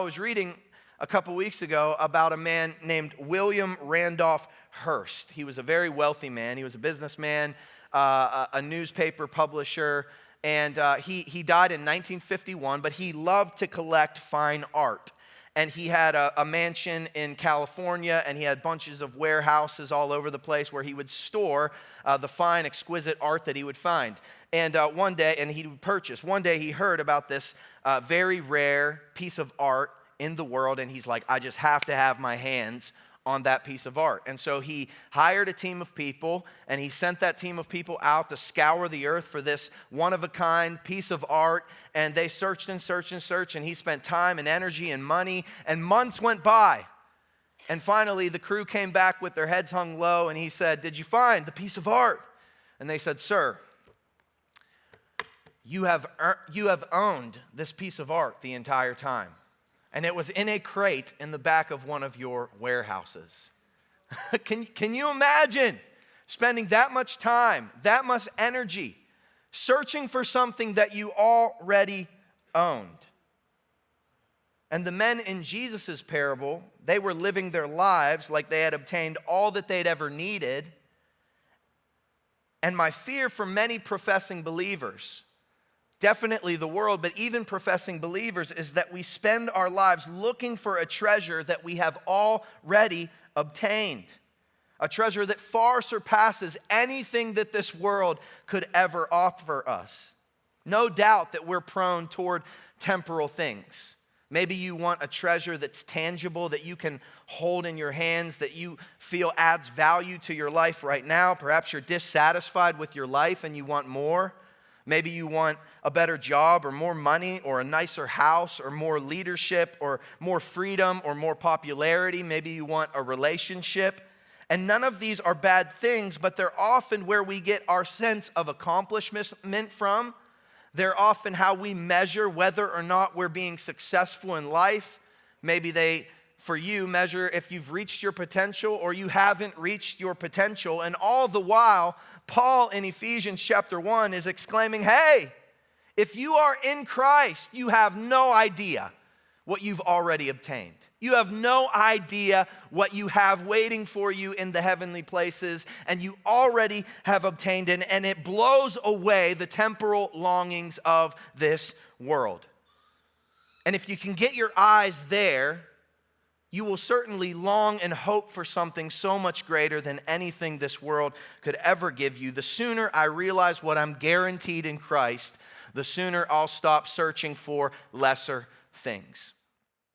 was reading a couple weeks ago about a man named William Randolph Hearst. He was a very wealthy man. He was a businessman, a newspaper publisher, and he died in 1951, but he loved to collect fine art. And he had a mansion in California, and he had bunches of warehouses all over the place where he would store the fine, exquisite art that he would find. And one day he heard about this very rare piece of art in the world, and he's like, I just have to have my hands on that piece of art. And so he hired a team of people, and he sent that team of people out to scour the earth for this one-of-a-kind piece of art, and they searched and searched and searched, and he spent time and energy and money, and months went by. And finally, the crew came back with their heads hung low, and he said, did you find the piece of art? And they said, sir, you have owned this piece of art the entire time. And it was in a crate in the back of one of your warehouses. Can you imagine spending that much time, that much energy, searching for something that you already owned? And the men in Jesus' parable, they were living their lives like they had obtained all that they'd ever needed. And my fear for many professing believers, definitely the world, but even professing believers, is that we spend our lives looking for a treasure that we have already obtained. A treasure that far surpasses anything that this world could ever offer us. No doubt that we're prone toward temporal things. Maybe you want a treasure that's tangible, that you can hold in your hands, that you feel adds value to your life right now. Perhaps you're dissatisfied with your life and you want more. Maybe you want a better job or more money or a nicer house or more leadership or more freedom or more popularity. Maybe you want a relationship. And none of these are bad things, but they're often where we get our sense of accomplishment from. They're often how we measure whether or not we're being successful in life. Maybe they, for you, measure if you've reached your potential or you haven't reached your potential. And all the while, Paul in Ephesians chapter 1 is exclaiming, hey, if you are in Christ, you have no idea what you've already obtained. You have no idea what you have waiting for you in the heavenly places, and you already have obtained it, and it blows away the temporal longings of this world. And if you can get your eyes there, you will certainly long and hope for something so much greater than anything this world could ever give you. The sooner I realize what I'm guaranteed in Christ, the sooner I'll stop searching for lesser things.